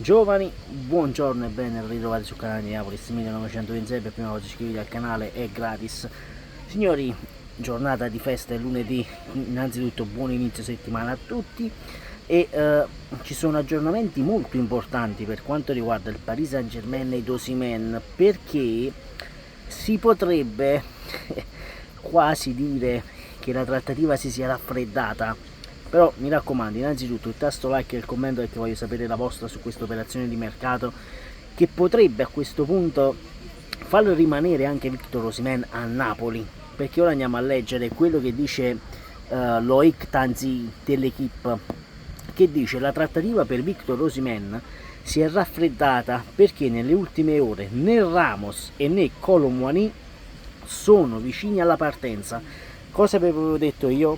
Giovani, buongiorno e ben ritrovati sul canale di Napolis 1926. Per prima cosa iscrivetevi al canale, è gratis. Signori, giornata di festa è lunedì, innanzitutto buon inizio settimana a tutti e ci sono aggiornamenti molto importanti per quanto riguarda il Paris Saint-Germain ed Osimhen, perché si potrebbe quasi dire che la trattativa si sia raffreddata. Però mi raccomando, innanzitutto il tasto like e il commento, perché voglio sapere la vostra su questa operazione di mercato che potrebbe a questo punto far rimanere anche Victor Osimhen a Napoli, perché ora andiamo a leggere quello che dice Loic Tanzi dell'Equipe, che dice: la trattativa per Victor Osimhen si è raffreddata perché nelle ultime ore né Ramos e né Kolo Muani sono vicini alla partenza. Cosa avevo detto io?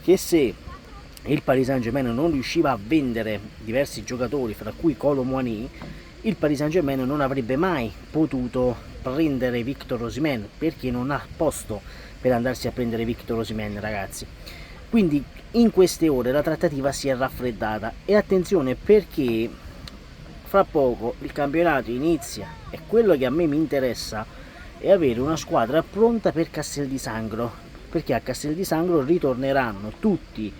Che se il Paris Saint-Germain non riusciva a vendere diversi giocatori, fra cui Kolo Muani, il Paris Saint-Germain non avrebbe mai potuto prendere Victor Osimhen, perché non ha posto per andarsi a prendere Victor Osimhen, ragazzi. Quindi in queste ore la trattativa si è raffreddata e attenzione, perché fra poco il campionato inizia e quello che a me mi interessa è avere una squadra pronta per Castel di Sangro, perché a Castel di Sangro ritorneranno tutti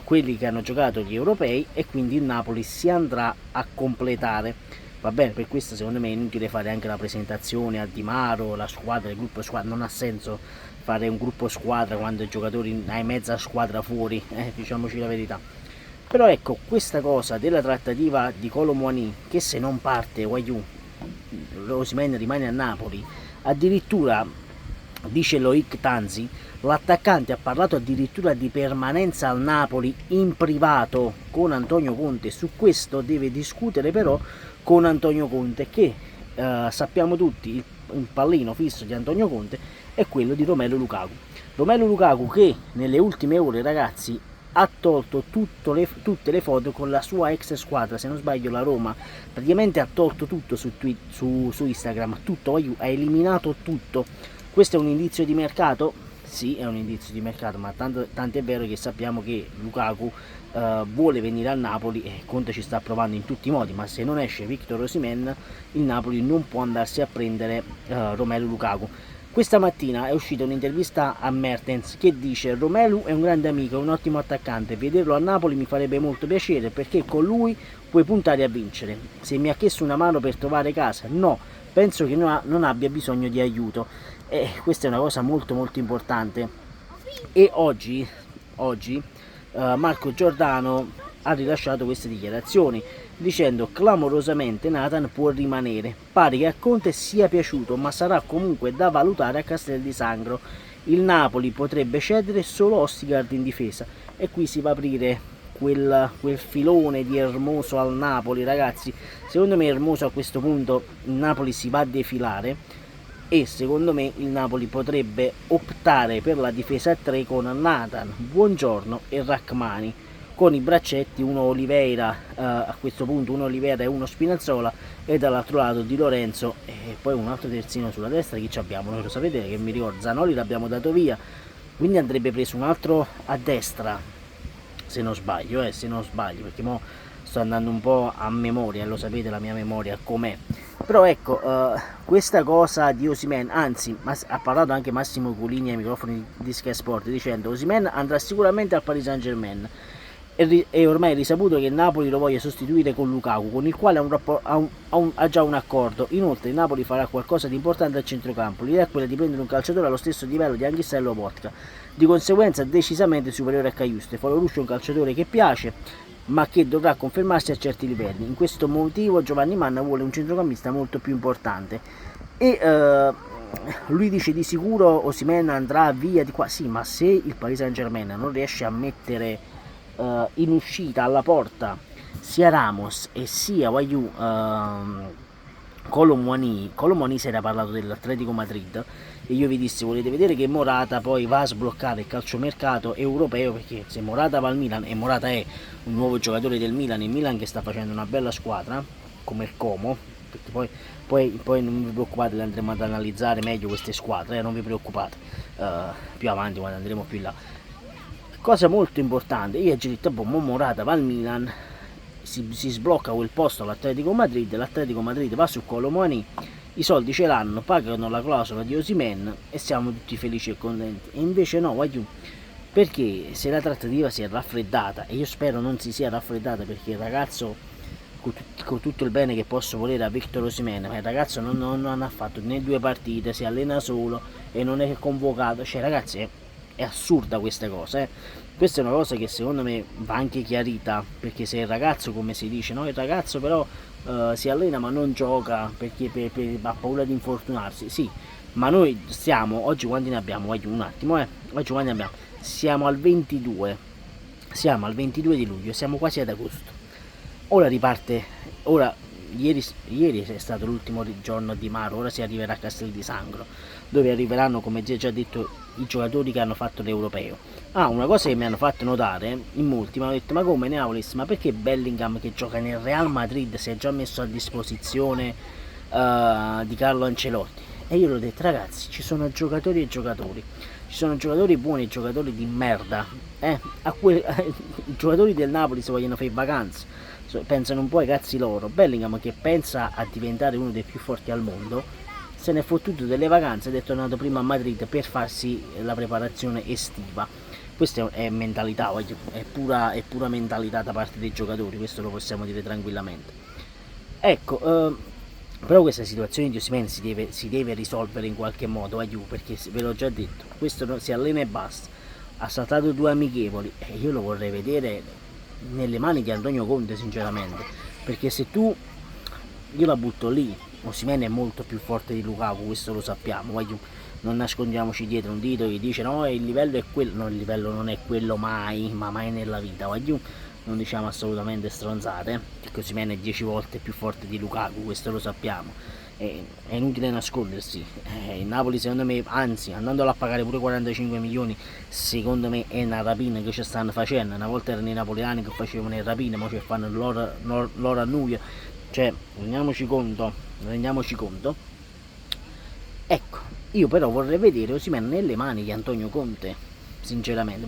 quelli che hanno giocato gli europei e quindi il Napoli si andrà a completare. Va bene, per questo secondo me è inutile fare anche la presentazione a Di Maro, la squadra, il gruppo squadra. Non ha senso fare un gruppo squadra quando i giocatori hai mezza squadra fuori, diciamoci la verità. Però ecco, questa cosa della trattativa di Kolo Muani, che se non parte Guaiù, Osimhen rimane a Napoli, addirittura dice Loic Tanzi, l'attaccante ha parlato addirittura di permanenza al Napoli in privato con Antonio Conte. Su questo deve discutere però con Antonio Conte, che sappiamo tutti il pallino fisso di Antonio Conte è quello di Romelu Lukaku. Romelu Lukaku che nelle ultime ore, ragazzi, ha tolto tutte le foto con la sua ex squadra, se non sbaglio la Roma. Praticamente ha tolto tutto su Instagram, tutto, ha eliminato tutto. Questo è un indizio di mercato? Sì, è un indizio di mercato, ma tanto è vero che sappiamo che Lukaku vuole venire al Napoli e Conte ci sta provando in tutti i modi, ma se non esce Victor Osimhen il Napoli non può andarsi a prendere Romelu Lukaku. Questa mattina è uscita un'intervista a Mertens che dice: Romelu è un grande amico, è un ottimo attaccante, vederlo a Napoli mi farebbe molto piacere perché con lui puoi puntare a vincere. Se mi ha chiesto una mano per trovare casa, no, penso che non abbia bisogno di aiuto. E questa è una cosa molto molto importante. E oggi Marco Giordano ha rilasciato queste dichiarazioni dicendo: clamorosamente Nathan può rimanere, pare che a Conte sia piaciuto ma sarà comunque da valutare a Castel di Sangro, il Napoli potrebbe cedere solo Ostigard in difesa. E qui si va a aprire quel filone di Hermoso al Napoli, ragazzi. Secondo me Hermoso a questo punto il Napoli si va a defilare e secondo me il Napoli potrebbe optare per la difesa a 3 con Nathan, Buongiorno e Rachmani, con i braccetti, uno Oliveira, a questo punto uno Oliveira e uno Spinazzola, e dall'altro lato Di Lorenzo e poi un altro terzino sulla destra. Chi ci abbiamo? Noi lo sapete che mi ricordo, Zanoli l'abbiamo dato via, quindi andrebbe preso un altro a destra, se non sbaglio, perché mo sto andando un po' a memoria, lo sapete la mia memoria com'è. Però ecco, questa cosa di Osimhen, anzi ha parlato anche Massimo Culini ai microfoni di Sky Sport dicendo: Osimhen andrà sicuramente al Paris Saint-Germain, è ormai risaputo che il Napoli lo voglia sostituire con Lukaku, con il quale ha già un accordo. Inoltre il Napoli farà qualcosa di importante al centrocampo, l'idea è quella di prendere un calciatore allo stesso livello di Anghissa e Lobotka, di conseguenza decisamente superiore a Cajuste. Foloruccio è un calciatore che piace, ma che dovrà confermarsi a certi livelli. In questo motivo Giovanni Manna vuole un centrocampista molto più importante. E lui dice: di sicuro Osimhen andrà via di qua. Sì, ma se il Paris Saint-Germain non riesce a mettere in uscita alla porta sia Ramos e sia Guaiù, Kolo Muani si era parlato dell'Atletico Madrid e io vi dissi: volete vedere che Morata poi va a sbloccare il calciomercato europeo, perché se Morata va al Milan, e Morata è un nuovo giocatore del Milan, il Milan che sta facendo una bella squadra come il Como, perché poi non vi preoccupate, le andremo ad analizzare meglio queste squadre, non vi preoccupate, più avanti quando andremo più là. Cosa molto importante, io ho detto: boh, Morata va al Milan, si sblocca quel posto all'Atletico Madrid, l'Atletico Madrid va su Colomani, i soldi ce l'hanno, pagano la clausola di Osimhen e siamo tutti felici e contenti. E invece no, voglio, perché se la trattativa si è raffreddata, e io spero non si sia raffreddata, perché il ragazzo, con tutto il bene che posso volere a Victor Osimhen, ma il ragazzo non ha fatto né 2 partite, si allena solo e non è convocato, cioè ragazzi è assurda questa cosa, Questa è una cosa che secondo me va anche chiarita, perché se il ragazzo, come si dice, no? Il ragazzo però si allena ma non gioca perché ha paura di infortunarsi, sì, ma noi stiamo, oggi quanti ne abbiamo? Voglio un attimo, oggi quanti ne abbiamo? Siamo al 22, siamo al 22 di luglio, siamo quasi ad agosto. Ora riparte, ora ieri è stato l'ultimo giorno di Maro, ora si arriverà a Castel di Sangro, dove arriveranno, come già detto, i giocatori che hanno fatto l'Europeo. Una cosa che mi hanno fatto notare, in molti mi hanno detto: ma come Neaulis, ma perché Bellingham, che gioca nel Real Madrid, si è già messo a disposizione di Carlo Ancelotti? E io l'ho detto: ragazzi, ci sono giocatori e giocatori, ci sono giocatori buoni e giocatori di merda, i giocatori del Napoli si vogliono fare vacanze, pensano un po' ai cazzi loro. Bellingham, che pensa a diventare uno dei più forti al mondo, se ne è fottuto delle vacanze ed è tornato prima a Madrid per farsi la preparazione estiva. Questa è mentalità, è pura mentalità da parte dei giocatori, questo lo possiamo dire tranquillamente. Ecco, però questa situazione di Osimhen si deve risolvere in qualche modo, perché ve l'ho già detto, questo si allena e basta, ha saltato 2 amichevoli e io lo vorrei vedere nelle mani di Antonio Conte, sinceramente, perché se io la butto lì, Osimhen è molto più forte di Lukaku, questo lo sappiamo, non nascondiamoci dietro un dito che dice no, il livello è quello, no, il livello non è quello mai, ma mai nella vita, non diciamo assolutamente stronzate, che Osimhen è 10 volte più forte di Lukaku, questo lo sappiamo, è inutile nascondersi. Il Napoli, secondo me, anzi, andandolo a pagare pure 45 milioni, secondo me è una rapina che ci stanno facendo. Una volta erano i napoletani che facevano le rapine, ma ci fanno l'oro a Nubia, cioè rendiamoci conto. Ecco, io però vorrei vedere Osimhen nelle mani di Antonio Conte, sinceramente,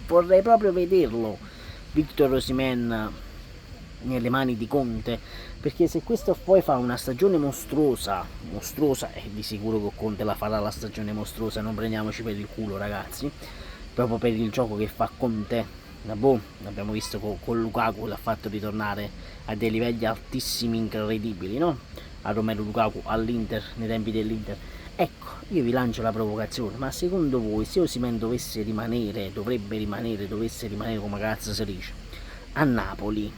vorrei proprio vederlo, Victor Osimhen nelle mani di Conte, perché se questo poi fa una stagione mostruosa, e di sicuro che Conte la farà la stagione mostruosa, non prendiamoci per il culo ragazzi, proprio per il gioco che fa Conte. L'abbiamo visto con Lukaku, l'ha fatto ritornare a dei livelli altissimi, incredibili, no? A Romelu Lukaku all'Inter, nei tempi dell'Inter. Ecco, io vi lancio la provocazione, ma secondo voi se Osimhen dovesse rimanere come cazzo si dice, a Napoli,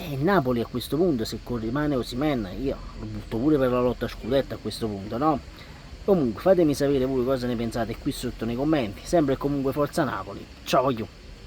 il Napoli a questo punto, se rimane Osimhen, io lo butto pure per la lotta a scudetto a questo punto, no? Comunque fatemi sapere voi cosa ne pensate qui sotto nei commenti, sempre e comunque forza Napoli, ciao.